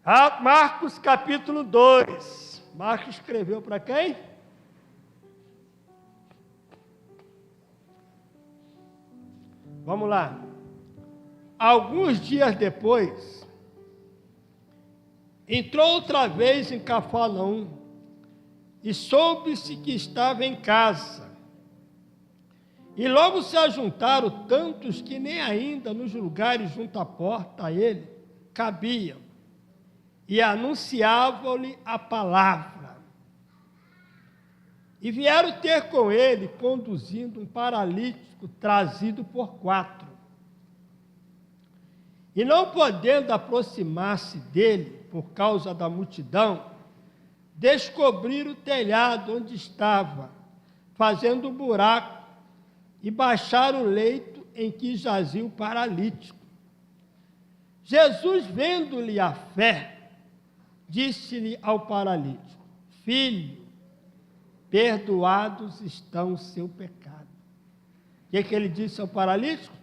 Marcos capítulo 2. Marcos escreveu para quem? Vamos lá. Alguns dias depois, entrou outra vez em Cafarnaum e soube-se que estava em casa. E logo se ajuntaram tantos que nem ainda nos lugares junto à porta a ele cabiam, e anunciavam-lhe a palavra. E vieram ter com ele, conduzindo um paralítico trazido por 4. E não podendo aproximar-se dele, por causa da multidão, descobriram o telhado onde estava, fazendo um buraco, e baixaram o leito em que jazia o paralítico. Jesus, vendo-lhe a fé, disse-lhe ao paralítico: Filho, perdoados estão o seu pecado. O que ele disse ao paralítico?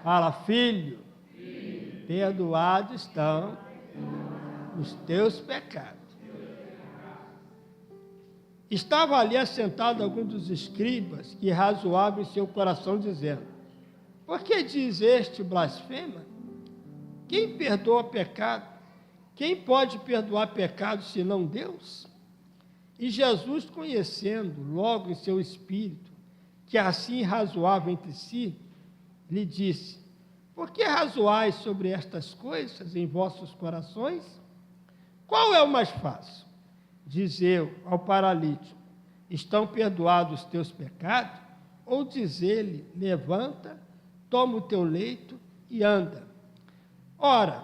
Fala, filho, perdoados estão os teus pecados. Estava ali assentado algum dos escribas que razoavam em seu coração, dizendo: Por que diz este blasfema? Quem perdoa pecado? Quem pode perdoar pecado senão Deus? E Jesus, conhecendo logo em seu espírito que assim razoava entre si, lhe disse: Por que razoais sobre estas coisas em vossos corações? Qual é o mais fácil? Dizer ao paralítico: Estão perdoados os teus pecados? Ou dizer-lhe: Levanta, toma o teu leito e anda. Ora,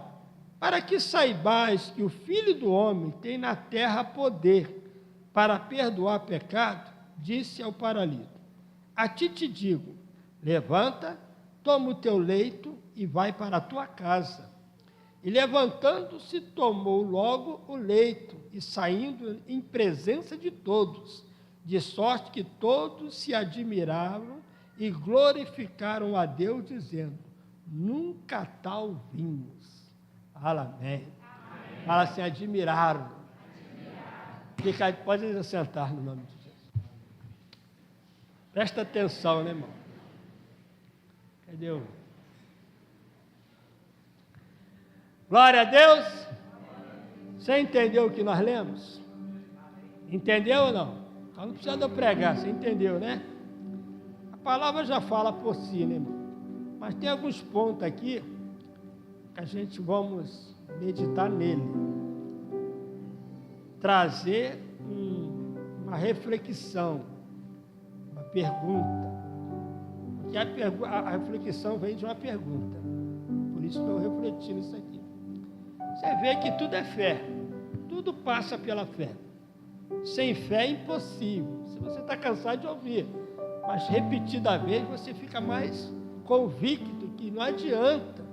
para que saibais que o Filho do Homem tem na terra poder para perdoar pecado, disse ao paralítico: A ti te digo, levanta, toma o teu leito e vai para a tua casa. E levantando-se, tomou logo o leito e saindo em presença de todos, de sorte que todos se admiraram e glorificaram a Deus, dizendo: Nunca tal vimos. Fala, amém. Fala assim: admiraram. Fica, pode sentar no nome de Jesus. Presta atenção, né, irmão? Cadê o... Glória a Deus. Você entendeu o que nós lemos? Entendeu ou não? Então não precisa de eu pregar, você entendeu, né? A palavra já fala por si, né, irmão? Mas tem alguns pontos aqui que a gente vamos meditar nele. Trazer uma reflexão, uma pergunta. Porque a reflexão vem de uma pergunta. Por isso estou refletindo isso aqui. Você vê que tudo é fé. Tudo passa pela fé. Sem fé é impossível. Se você está cansado de ouvir, mas repetida vez você fica mais convicto que não adianta,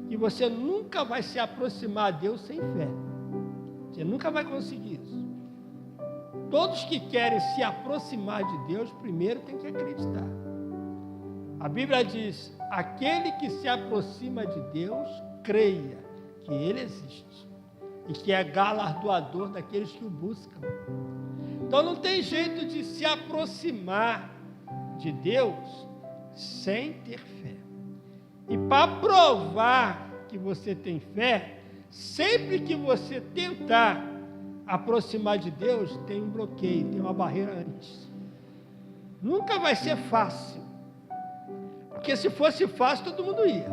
que você nunca vai se aproximar de Deus sem fé. Você nunca vai conseguir isso. Todos que querem se aproximar de Deus, primeiro tem que acreditar. A Bíblia diz: aquele que se aproxima de Deus, creia que Ele existe e que é galardoador daqueles que o buscam. Então não tem jeito de se aproximar de Deus sem ter fé. E para provar que você tem fé, sempre que você tentar aproximar de Deus, tem um bloqueio, tem uma barreira antes. Nunca vai ser fácil. Porque se fosse fácil, todo mundo ia.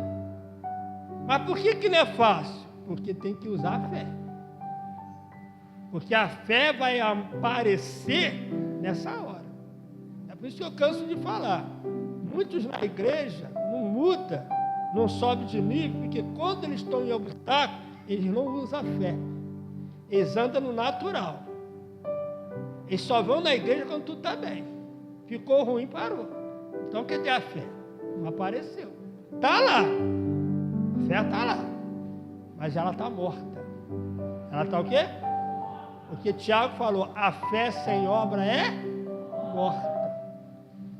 Mas por que não é fácil? Porque tem que usar a fé. Porque a fé vai aparecer nessa hora. É por isso que eu canso de falar. Muitos na igreja não mudam, não sobem de nível, porque quando eles estão em obstáculo, eles não usam a fé. Eles andam no natural. Eles só vão na igreja quando tudo está bem. Ficou ruim, parou. Então, cadê a fé? Não apareceu. Está lá. A fé está lá. Mas ela está morta. Ela está o quê? Porque Tiago falou: a fé sem obra é morta.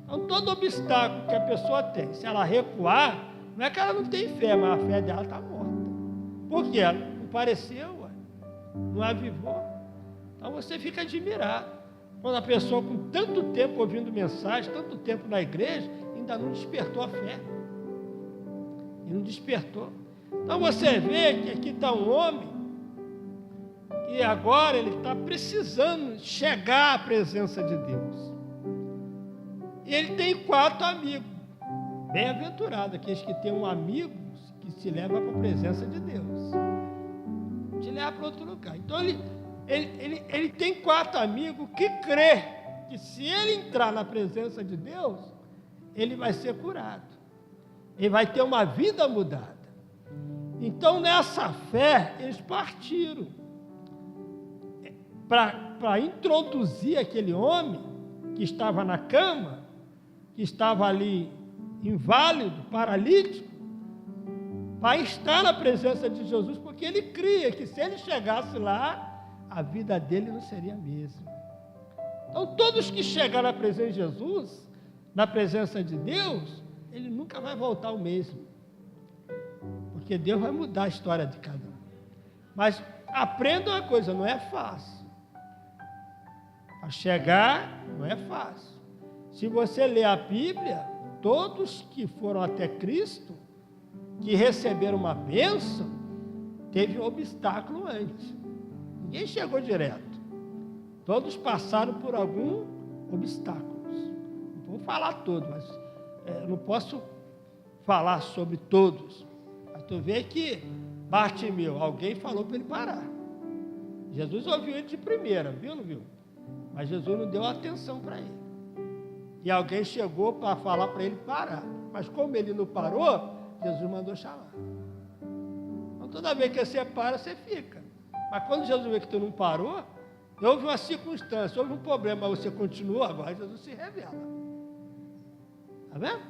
Então, todo obstáculo que a pessoa tem, se ela recuar, não é que ela não tem fé, mas a fé dela está morta. Por quê? Não pareceu, ué. Não avivou. Então você fica admirado. Quando a pessoa com tanto tempo ouvindo mensagem, tanto tempo na igreja, ainda não despertou a fé. E não despertou. Então você vê que aqui está um homem que agora ele está precisando chegar à presença de Deus. E ele tem 4 amigos. Bem-aventurado aqueles que têm um amigo que se leva para a presença de Deus. Te leva para outro lugar. Então ele tem 4 amigos que crê que se ele entrar na presença de Deus, ele vai ser curado. Ele vai ter uma vida mudada. Então, nessa fé, eles partiram para introduzir aquele homem que estava na cama, que estava ali inválido, paralítico, para estar na presença de Jesus, porque ele cria que se ele chegasse lá, a vida dele não seria a mesma. Então, todos que chegaram na presença de Jesus, na presença de Deus, ele nunca vai voltar ao mesmo. Porque Deus vai mudar a história de cada um. Mas aprenda uma coisa, não é fácil. Para chegar, não é fácil. Se você ler a Bíblia, todos que foram até Cristo, que receberam uma bênção, teve um obstáculo antes. Ninguém chegou direto. Todos passaram por algum obstáculo. Não vou falar todos, mas não posso falar sobre todos. Mas tu vê que Bartimeu, alguém falou para ele parar. Jesus ouviu ele de primeira, viu, não viu? Mas Jesus não deu atenção para ele. E alguém chegou para falar para ele parar. Mas como ele não parou, Jesus mandou chamar. Então toda vez que você para, você fica. Mas quando Jesus vê que tu não parou, houve uma circunstância, houve um problema, mas você continuou, agora Jesus se revela. Está vendo?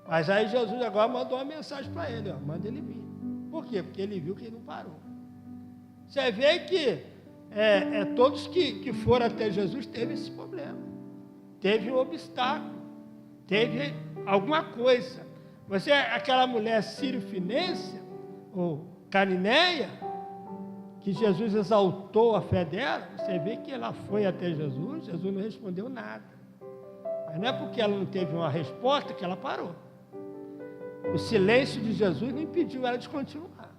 Mas aí Jesus agora mandou uma mensagem para ele, ó, manda ele vir. Por quê? Porque ele viu que ele não parou. Você vê que todos que foram até Jesus teve esse problema. Teve um obstáculo. Teve alguma coisa. Você, aquela mulher sírio-fenícia, ou canineia, que Jesus exaltou a fé dela, você vê que ela foi até Jesus, Jesus não respondeu nada. Mas não é porque ela não teve uma resposta que ela parou. O silêncio de Jesus não impediu ela de continuar.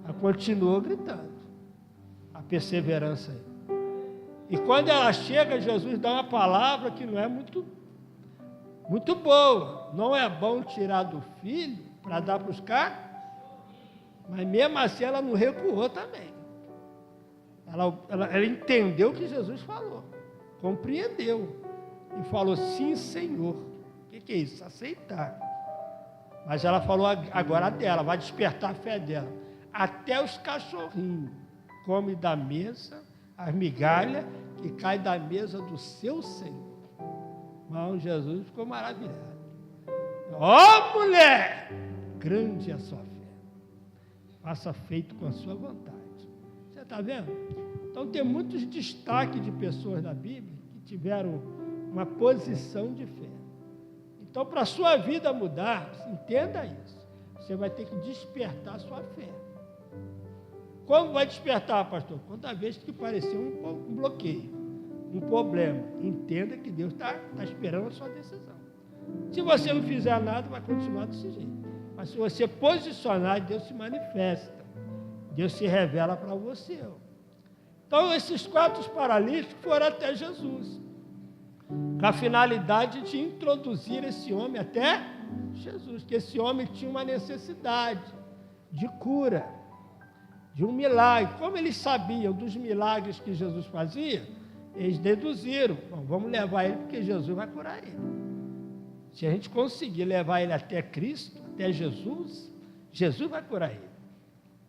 Ela continuou gritando. A perseverança aí. E quando ela chega, Jesus dá uma palavra que não é muito boa. Não é bom tirar do filho para dar para os caras. Mas mesmo assim ela não recuou também. Ela entendeu o que Jesus falou. Compreendeu. E falou, sim, Senhor. O que é isso? Aceitar. Mas ela falou agora dela, vai despertar a fé dela. Até os cachorrinhos comem da mesa as migalhas que caem da mesa do seu Senhor. Mas Jesus ficou maravilhado. Ó mulher, grande é a sua fé. Faça feito com a sua vontade. Você está vendo? Então tem muitos destaques de pessoas da Bíblia que tiveram uma posição de fé. Então, para a sua vida mudar, entenda isso. Você vai ter que despertar a sua fé. Como vai despertar, pastor? Quando a vez que parecer um bloqueio, um problema, entenda que Deus está esperando a sua decisão. Se você não fizer nada, vai continuar desse jeito. Mas se você posicionar, Deus se manifesta. Deus se revela para você. Então, esses 4 paralíticos foram até Jesus, com a finalidade de introduzir esse homem até Jesus, que esse homem tinha uma necessidade de cura, de um milagre. Como eles sabiam dos milagres que Jesus fazia, eles deduziram, bom, vamos levar ele porque Jesus vai curar ele. Se a gente conseguir levar ele até Cristo, até Jesus, Jesus vai curar ele.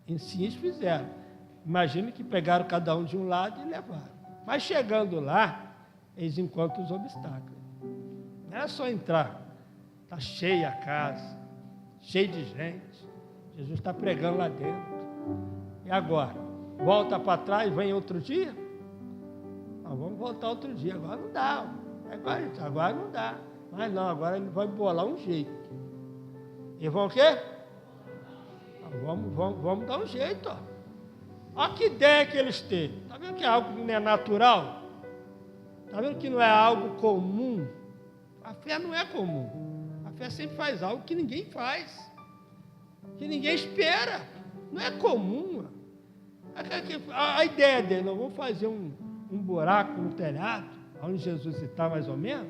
E sim eles fizeram. Imagina que pegaram cada um de um lado e levaram. Mas chegando lá, eles encontram os obstáculos. Não é só entrar. Está cheia a casa, cheia de gente. Jesus está pregando lá dentro. E agora? Volta para trás, vem outro dia? Não, vamos voltar outro dia. Agora não dá. Agora não dá. Mas não, agora ele vai bolar um jeito. E vão o quê? Vamos dar um jeito, ó. Olha que ideia que eles têm. Está vendo que é algo que não é natural? Está vendo que não é algo comum? A fé não é comum. A fé sempre faz algo que ninguém faz, que ninguém espera. Não é comum. A ideia dele, nós vamos fazer um buraco no telhado, onde Jesus está mais ou menos,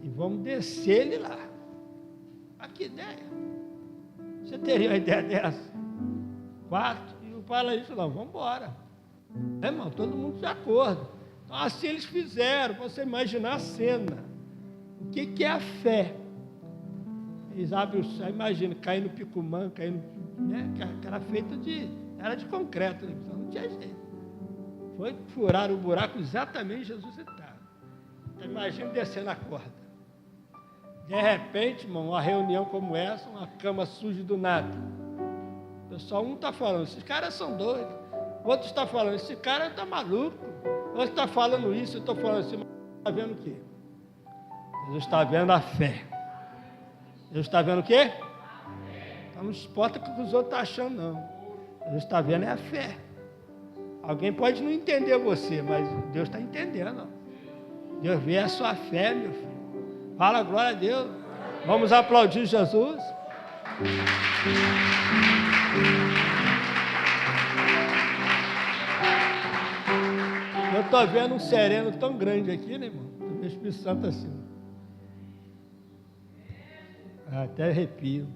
e vamos descer ele lá. Olha que ideia. Você teria uma ideia dessa? 4. E o paralítico, não, vamos embora. Irmão, todo mundo de acordo. Então, assim eles fizeram, para você imaginar a cena. O que é a fé? Eles abrem, imagina, cair no picumã, né? Que era feito era de concreto, né? Não tinha jeito. Foi furar o buraco exatamente Jesus estava. Então, imagina descendo a corda. De repente, irmão, uma reunião como essa, uma cama suja do nada. O pessoal, um está falando, esses caras são doidos. O outro está falando, esse cara está maluco. O outro está falando isso, eu estou falando assim, mas está vendo o quê? Jesus está vendo a fé. Jesus está vendo o quê? Então não importa o que os outros estão achando, não. Jesus está vendo é a fé. Alguém pode não entender você, mas Deus está entendendo. Deus vê a sua fé, meu filho. Fala, glória a Deus. Vamos aplaudir Jesus. Eu estou vendo um sereno tão grande aqui, né, irmão? Eu vejo o Espírito Santo assim. Até arrepio.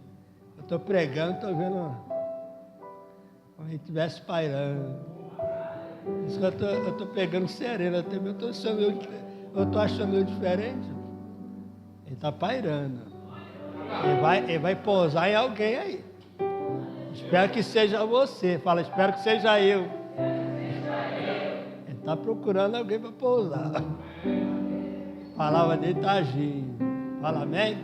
Eu estou pregando, estou vendo como se estivesse pairando. Isso que eu estou pegando sereno, até mesmo eu estou achando eu diferente. Ele está pairando. Ele vai pousar em alguém aí. Espero que seja você. Fala, espero que seja eu. Ele está procurando alguém para pousar. A palavra dele está agindo. Fala, amém?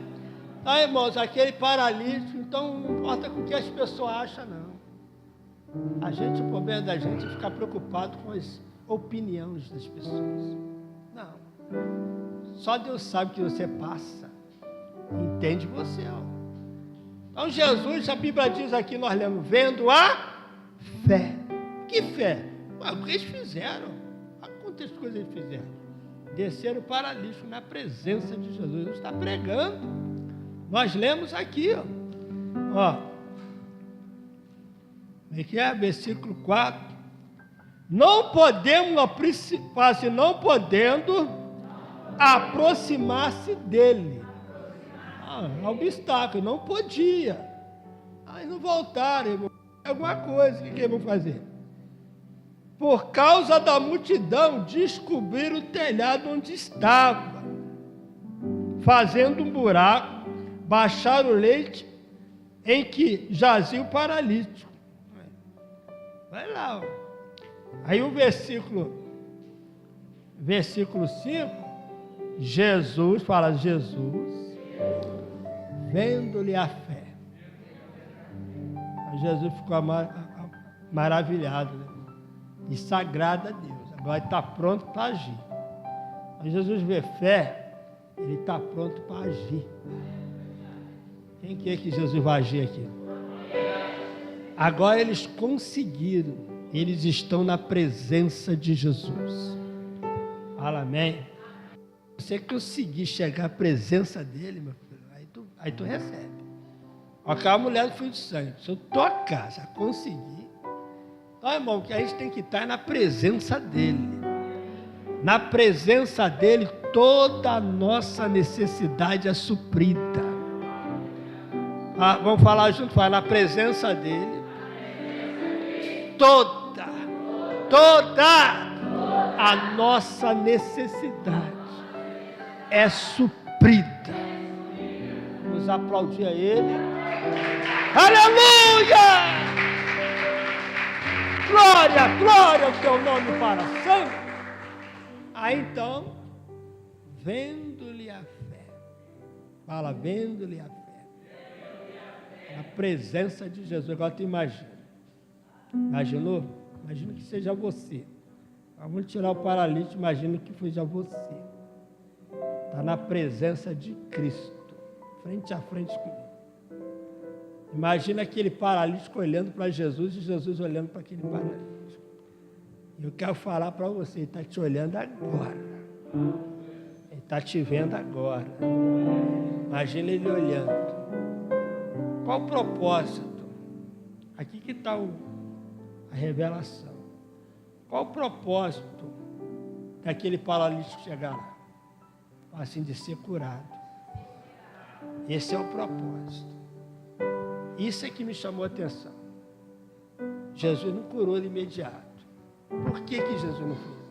Então, irmãos, aquele paralítico, então não importa com o que as pessoas acham, não. O problema da gente é ficar preocupado com as opiniões das pessoas. Não. Só Deus sabe que você passa. Entende você, ó. Então Jesus, a Bíblia diz aqui, nós lemos, vendo a fé. Que fé? O que eles fizeram? Olha quantas coisas eles fizeram. Desceram o paralítico na presença de Jesus. Jesus está pregando. Nós lemos aqui, ó. Como é que é? Versículo 4. Não podendo aproximar-se dele. Obstáculo, não podia. Aí não voltaram, irmão. Alguma coisa, o que eles vão fazer? Por causa da multidão, descobriram o telhado onde estava, fazendo um buraco, baixaram o leite em que jazia o paralítico. Vai lá, ó. Aí o versículo 5, Jesus, vendo-lhe a fé. Aí Jesus ficou maravilhado, né? E sagrado a Deus. Agora ele está pronto para agir. Aí Jesus vê fé, ele está pronto para agir. Quem que é que Jesus vai agir aqui? Agora eles conseguiram. Eles estão na presença de Jesus. Fala, amém. Você conseguir chegar à presença dele, meu filho, aí tu recebe. Aquela mulher do fio de sangue, se eu tocar, já consegui. Então, irmão, que a gente tem que estar na presença dele. Na presença dele, toda a nossa necessidade é suprida. Vamos falar junto, fala, na presença dele, toda a nossa necessidade é suprida. Vamos aplaudir a ele. Aleluia! Glória ao teu nome para sempre. Aí então, vendo-lhe a fé. Fala, vendo-lhe a fé. A presença de Jesus. Agora tu imagina. Imaginou? Imagina que seja você. Vamos tirar o paralítico, imagina que seja você. Está na presença de Cristo. Frente a frente comigo. Imagina aquele paralítico olhando para Jesus e Jesus olhando para aquele paralítico. Eu quero falar para você, ele está te olhando agora. Ele está te vendo agora. Imagina ele olhando. Qual o propósito? Aqui que está a revelação. Qual o propósito daquele paralítico chegar lá? Assim, de ser curado. Esse é o propósito. Isso é que me chamou a atenção. Jesus não curou de imediato. Por que Jesus não fez?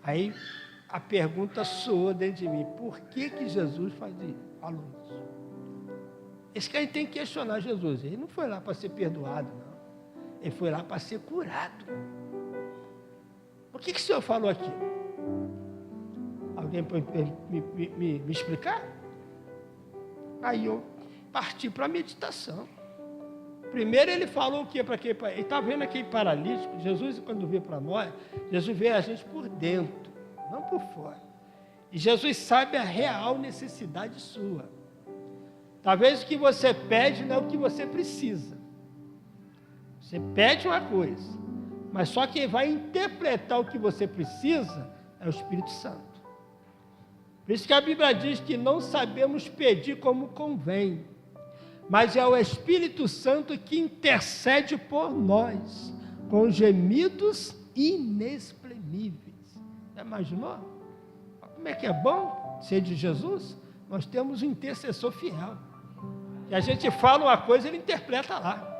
Aí a pergunta soou dentro de mim. Por que Jesus falou isso? Esse que a gente tem que questionar Jesus. Ele não foi lá para ser perdoado, não. Ele foi lá para ser curado. Por que o Senhor falou aquilo? Alguém pode me explicar? Aí eu parti para a meditação. Primeiro ele falou o que para quem? Ele estava vendo aquele paralítico. Jesus, quando veio para nós, Jesus vê a gente por dentro, não por fora. E Jesus sabe a real necessidade sua. Talvez o que você pede não é o que você precisa. Você pede uma coisa, mas só quem vai interpretar o que você precisa é o Espírito Santo. Por isso que a Bíblia diz que não sabemos pedir como convém, mas é o Espírito Santo que intercede por nós, com gemidos inexprimíveis. Já imaginou? Como é que é bom ser de Jesus? Nós temos um intercessor fiel. Que a gente fala uma coisa, ele interpreta lá.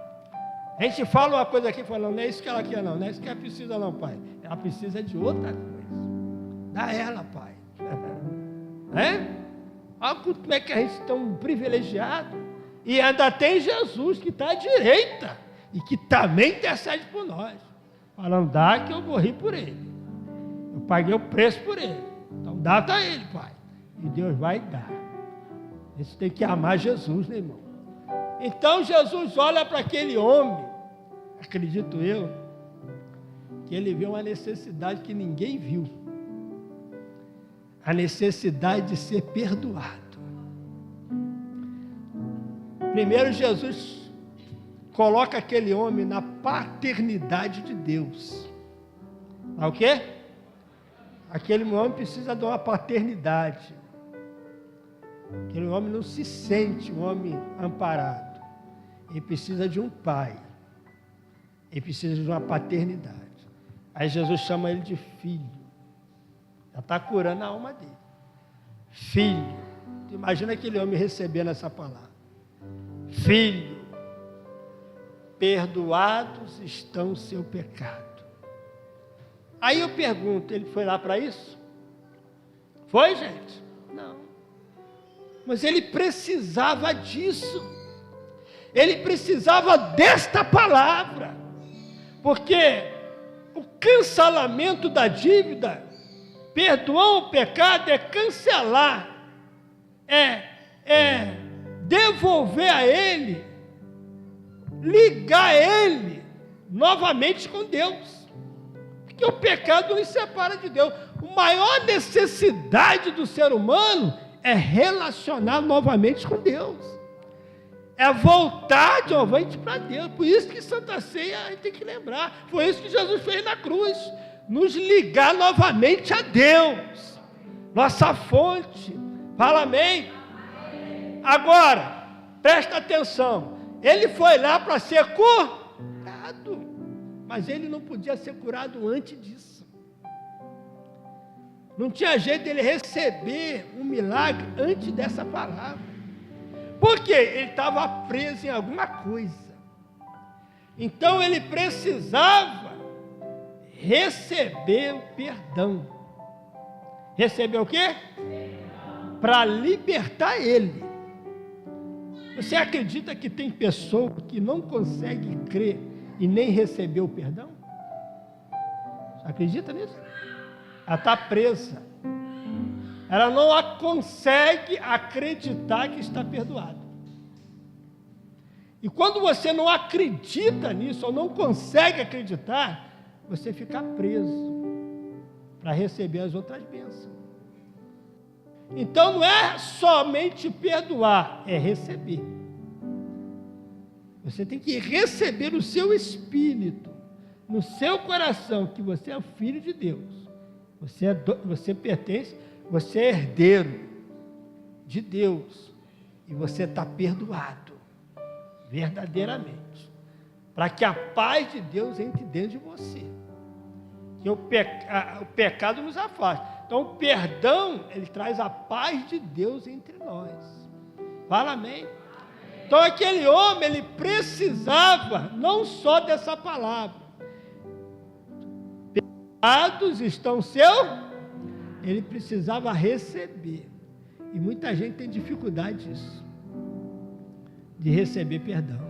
A gente fala uma coisa aqui, fala, não é isso que ela quer, não é isso que ela precisa, não, pai. Ela precisa de outra coisa. Dá ela, pai. Olha como é que a gente é tão privilegiado. E ainda tem Jesus que está à direita e que também intercede por nós. Falando, dá que eu morri por ele. Eu paguei o preço por ele. Então dá para ele, pai. E Deus vai dar. Você tem que amar Jesus, né, irmão? Então Jesus olha para aquele homem, acredito eu, que ele viu uma necessidade que ninguém viu. A necessidade de ser perdoado. Primeiro Jesus coloca aquele homem na paternidade de Deus. O quê? Aquele homem precisa de uma paternidade. Aquele homem não se sente um homem amparado. Ele precisa de um pai. Ele precisa de uma paternidade. Aí Jesus chama ele de filho. Já está curando a alma dele. Filho. Imagina aquele homem recebendo essa palavra. Filho, perdoados estão o seu pecado. Aí eu pergunto, ele foi lá para isso? Foi, gente? Não. Mas ele precisava disso. Ele precisava desta palavra. Porque o cancelamento da dívida, perdoar o pecado é cancelar, é devolver a ele, ligar ele novamente com Deus. Porque o pecado nos separa de Deus. A maior necessidade do ser humano é relacionar novamente com Deus. É voltar de novamente para Deus. Por isso que Santa Ceia a gente tem que lembrar. Foi isso que Jesus fez na cruz. Nos ligar novamente a Deus. Nossa fonte. Fala amém. Agora, presta atenção. Ele foi lá para ser curado. Mas ele não podia ser curado antes disso. Não tinha jeito dele receber um milagre antes dessa palavra. Por quê? Ele estava preso em alguma coisa. Então ele precisava receber o perdão. Receber o quê? Para libertar ele. Você acredita que tem pessoa que não consegue crer e nem receber o perdão? Você acredita nisso? Ela está presa. Ela não consegue acreditar que está perdoada. E quando você não acredita nisso, ou não consegue acreditar, você fica preso para receber as outras bênçãos. Então não é somente perdoar, é receber. Você tem que receber o seu espírito, no seu coração, que você é filho de Deus. Você pertence, você é herdeiro de Deus. E você está perdoado, verdadeiramente. Para que a paz de Deus entre dentro de você. Que o pecado nos afasta. Então, o perdão, ele traz a paz de Deus entre nós. Fala amém? Então, aquele homem, ele precisava não só dessa palavra. Perdoados estão ele precisava receber. E muita gente tem dificuldade disso, de receber perdão.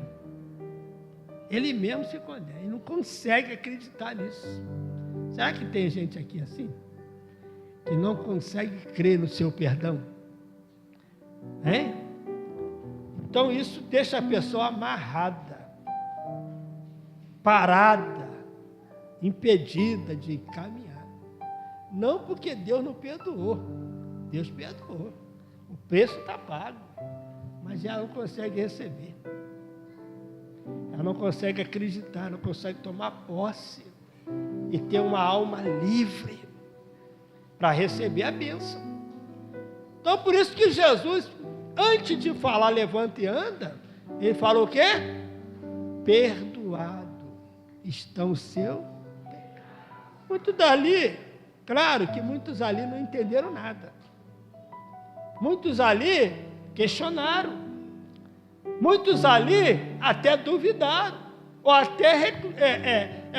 Ele mesmo se condena, ele não consegue acreditar nisso. Será que tem gente aqui assim? Que não consegue crer no seu perdão? Hein? Então isso deixa a pessoa amarrada, parada, impedida de caminhar. Não porque Deus não perdoou. Deus perdoou. O preço está pago. Mas ela não consegue receber. Ela não consegue acreditar, não consegue tomar posse e ter uma alma livre para receber a bênção. Então, por isso que Jesus, antes de falar levanta e anda, ele falou o quê? Perdoado estão os seus pecados. Muitos dali, claro que muitos ali não entenderam nada. Muitos ali questionaram. Muitos ali até duvidaram. Ou até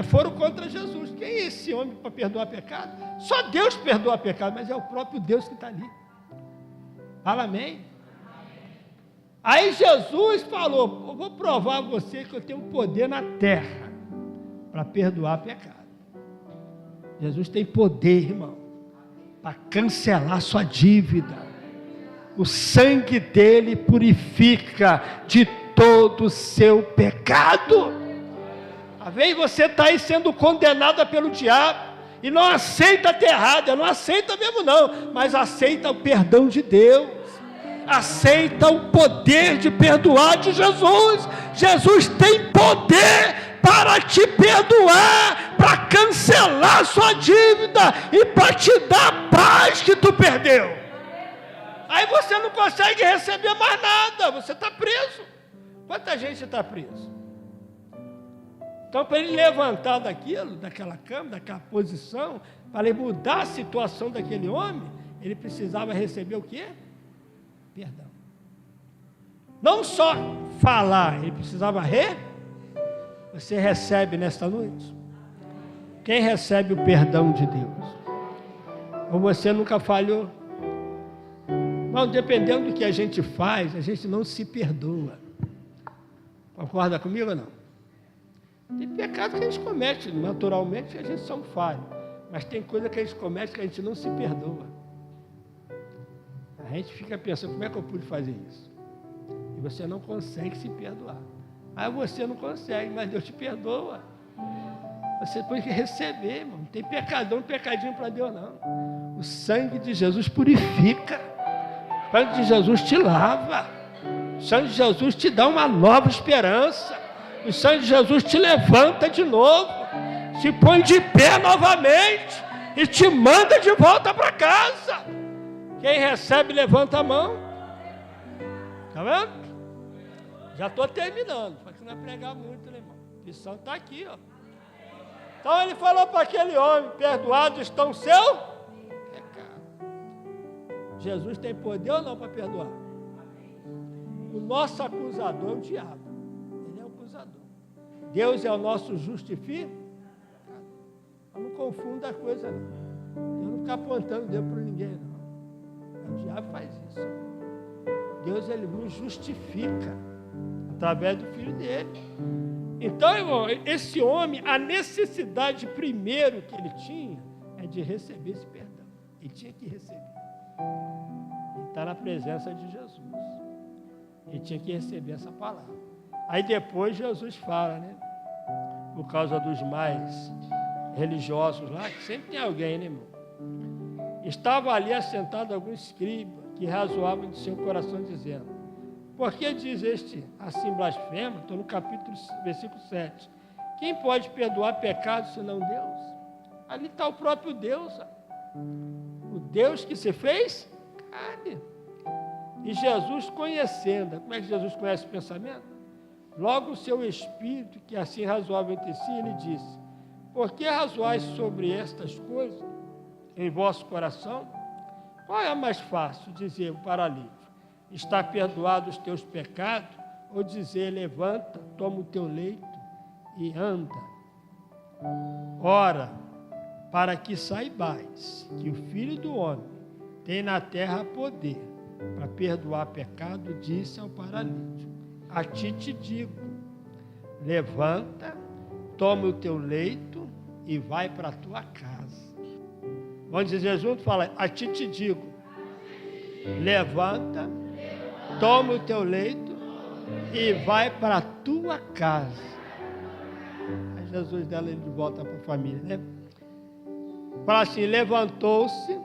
foram contra Jesus. Quem é esse homem para perdoar pecado? Só Deus perdoa pecado, mas é o próprio Deus que está ali. Fala amém? Aí Jesus falou, eu vou provar a você que eu tenho poder na terra para perdoar pecado. Jesus tem poder, irmão, para cancelar sua dívida. O sangue dele purifica de todo o seu pecado. Às vezes você está aí sendo condenada pelo diabo e não aceita ter errado, não aceita mesmo não, mas aceita o perdão de Deus, aceita o poder de perdoar de Jesus. Jesus tem poder para te perdoar, para cancelar sua dívida e para te dar a paz que tu perdeu. Aí você não consegue receber mais nada, você está preso. Quanta gente está preso? Então, para ele levantar daquela cama, daquela posição, para ele mudar a situação daquele homem, ele precisava receber o quê? Perdão. Não só falar, ele precisava Você recebe nesta noite? Quem recebe o perdão de Deus? Ou você nunca falhou? Não, dependendo do que a gente faz, a gente não se perdoa. Concorda comigo ou não? Tem pecado que a gente comete, naturalmente a gente só falha. Mas tem coisa que a gente comete que a gente não se perdoa. A gente fica pensando, como é que eu pude fazer isso? E você não consegue se perdoar. Aí você não consegue, mas Deus te perdoa. Você tem que receber, irmão. Não tem pecadinho para Deus, não. O sangue de Jesus purifica. O sangue de Jesus te lava. O sangue de Jesus te dá uma nova esperança. O sangue de Jesus te levanta de novo, te põe de pé novamente e te manda de volta para casa. Quem recebe, levanta a mão. Está vendo? Já estou terminando, para que não é pregar muito, né, irmão? A lição está aqui, ó. Então ele falou para aquele homem, perdoados estão seu pecado. Jesus tem poder ou não para perdoar? O nosso acusador é o diabo. Ele é o acusador. Deus é o nosso justificador. Não confunda a coisa, não. Eu não ficar apontando Deus para ninguém, não. O diabo faz isso. Deus, ele nos justifica através do Filho dele. Então, irmão, esse homem, a necessidade primeiro que ele tinha é de receber esse perdão. Ele tinha que receber. Ele está na presença de Jesus. Ele tinha que receber essa palavra. Aí depois Jesus fala, né? Por causa dos mais religiosos lá, que sempre tem alguém, né, irmão? Estava ali assentado algum escriba que razoavam de seu coração, dizendo: Porque diz este assim blasfema, estou no capítulo, versículo 7. Quem pode perdoar pecados senão Deus? Ali está o próprio Deus. O Deus que se fez carne. E Jesus conhecendo. Como é que Jesus conhece o pensamento? Logo o seu espírito, que assim razoava entre si, ele disse: por que razoais sobre estas coisas em vosso coração? Qual é mais fácil, dizer o paralítico, está perdoado os teus pecados, ou dizer, levanta, toma o teu leito e anda? Ora, para que saibais que o Filho do Homem tem na terra poder para perdoar pecado, disse ao paralítico: a ti te digo, levanta, toma o teu leito e vai para a tua casa. Vamos dizer junto? Fala, a ti te digo, levanta, toma o teu leito e vai para a tua casa. Aí Jesus dá ele de volta para a família, né? Fala assim, levantou-se,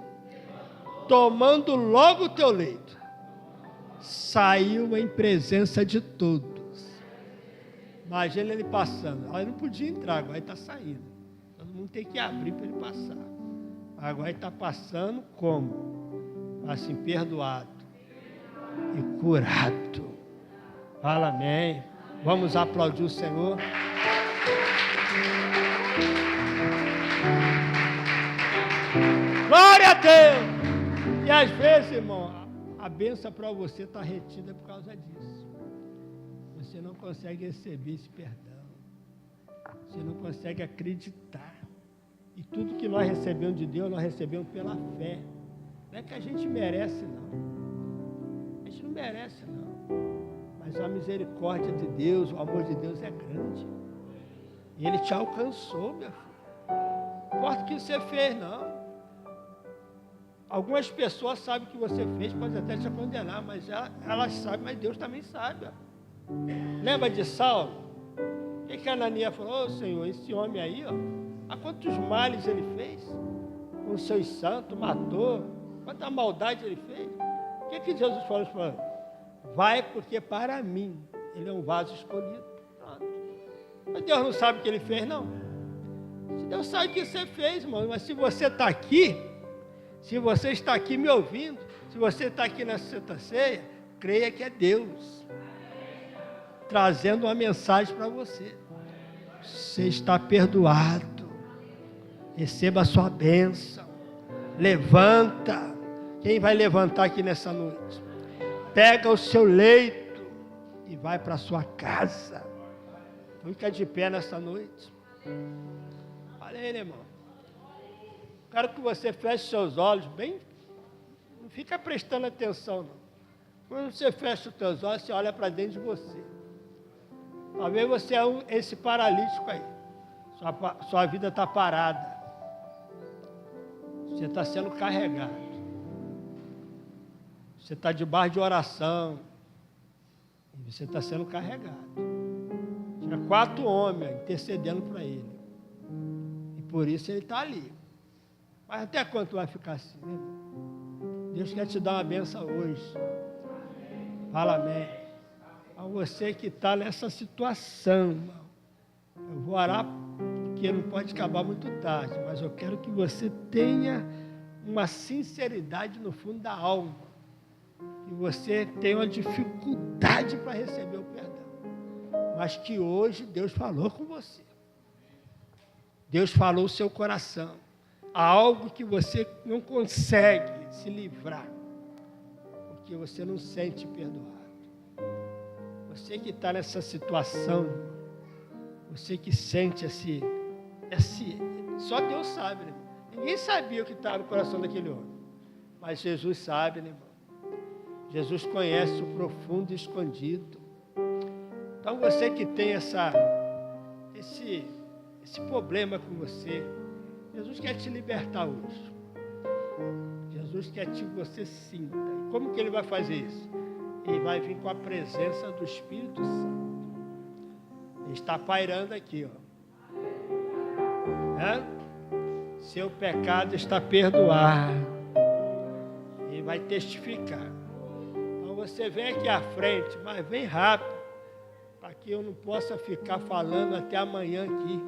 tomando logo o teu leito, saiu em presença de todos. Imagina ele passando. Ele não podia entrar, agora ele está saindo. Todo mundo tem que abrir para ele passar. Agora ele está passando como? Assim, perdoado e curado. Fala amém. Vamos aplaudir o Senhor. Glória a Deus! E às vezes, irmão, a bênção para você está retida por causa disso. Você não consegue receber esse perdão. Você não consegue acreditar. E tudo que nós recebemos de Deus, nós recebemos pela fé. Não é que a gente merece, não. A gente não merece, não. Mas a misericórdia de Deus, o amor de Deus é grande. E Ele te alcançou, meu filho. Não importa o que você fez, não. Algumas pessoas sabem o que você fez, podem até te condenar, mas elas sabem, mas Deus também sabe. Lembra de Saulo? O que Ananias falou? Ô Senhor, esse homem aí, há quantos males ele fez? Com os seus santos, matou. Quanta maldade ele fez? O que Jesus falou para ele? Vai, porque para mim ele é um vaso escolhido. Pronto. Mas Deus não sabe o que ele fez, não. Deus sabe o que você fez, irmão. Mas se você está aqui, se você está aqui me ouvindo, se você está aqui na Santa Ceia, creia que é Deus trazendo uma mensagem para você. Você está perdoado. Receba a sua bênção. Levanta. Quem vai levantar aqui nessa noite? Pega o seu leito e vai para a sua casa. Fica de pé nessa noite. Olha aí, irmão. Quero que você feche seus olhos bem. Não fica prestando atenção, não. Quando você fecha os seus olhos, você olha para dentro de você. Talvez você é esse paralítico aí. Sua vida está parada. Você está sendo carregado. Você está debaixo de oração. E você está sendo carregado. Tinha 4 homens intercedendo para ele. E por isso ele está ali. Mas até quanto vai ficar assim, né? Deus quer te dar uma bênção hoje. Fala amém. A você que está nessa situação, irmão. Eu vou orar porque não pode acabar muito tarde, mas eu quero que você tenha uma sinceridade no fundo da alma. Que você tenha uma dificuldade para receber o perdão. Mas que hoje Deus falou com você. Deus falou o seu coração. Há algo que você não consegue se livrar, porque você não sente perdoado. Você que está nessa situação, você que sente só Deus sabe, né? Ninguém sabia o que estava no coração daquele homem, mas Jesus sabe, né, irmão? Jesus conhece o profundo e escondido. Então você que tem esse problema com você, Jesus quer te libertar hoje. Jesus quer que você sinta. E como que Ele vai fazer isso? Ele vai vir com a presença do Espírito Santo. Ele está pairando aqui, ó. Seu pecado está perdoado. Ele vai testificar. Então você vem aqui à frente, mas vem rápido, para que eu não possa ficar falando até amanhã aqui.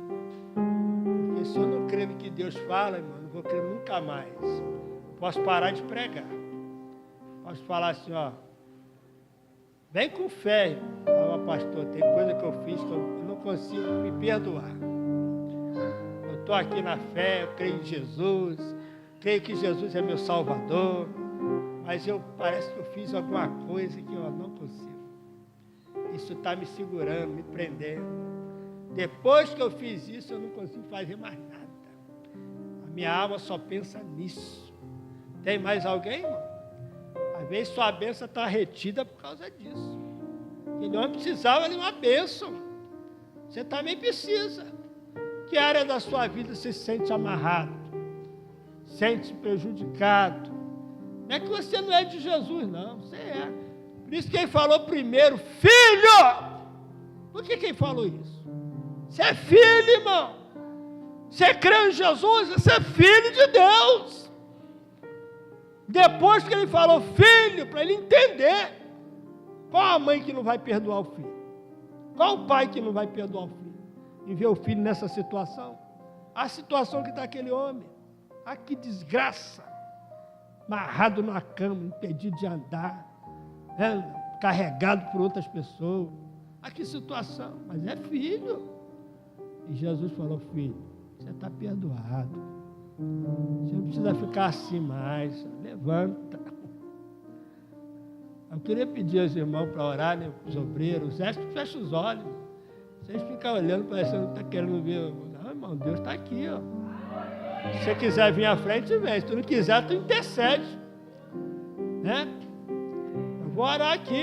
Porque se eu não crer no que Deus fala, irmão, não vou crer nunca mais. Posso parar de pregar. Posso falar assim, ó, vem com fé, irmão. Pastor, tem coisa que eu fiz que eu não consigo me perdoar. Eu estou aqui na fé, eu creio em Jesus, creio que Jesus é meu Salvador, mas parece que eu fiz alguma coisa que eu não consigo. Isso está me segurando, me prendendo. Depois que eu fiz isso, eu não consigo fazer mais nada. A minha alma só pensa nisso. Tem mais alguém, irmão? Às vezes sua bênção está retida por causa disso. E não precisava de uma bênção. Você também precisa. Que área da sua vida você se sente amarrado? Sente-se prejudicado? Não é que você não é de Jesus, não. Você é. Por isso que ele falou primeiro, filho! Por que ele falou isso? Você é filho, irmão. Você crê em Jesus, você é filho de Deus. Depois que ele falou filho, para ele entender, qual a mãe que não vai perdoar o filho? Qual o pai que não vai perdoar o filho? E ver o filho nessa situação? A situação que está aquele homem. Ah, que desgraça. Amarrado na cama, impedido de andar, carregado por outras pessoas. Ah, que situação. Mas é filho. E Jesus falou, filho, você está perdoado. Você não precisa ficar assim mais. Levanta. Eu queria pedir aos irmãos para orar, né, os obreiros, fecha os olhos. Vocês ficam olhando, parecendo que está querendo ver. Não, irmão, Deus está aqui, ó. Se você quiser vir à frente, vem. Se tu não quiser, tu intercede. Né? Eu vou orar aqui.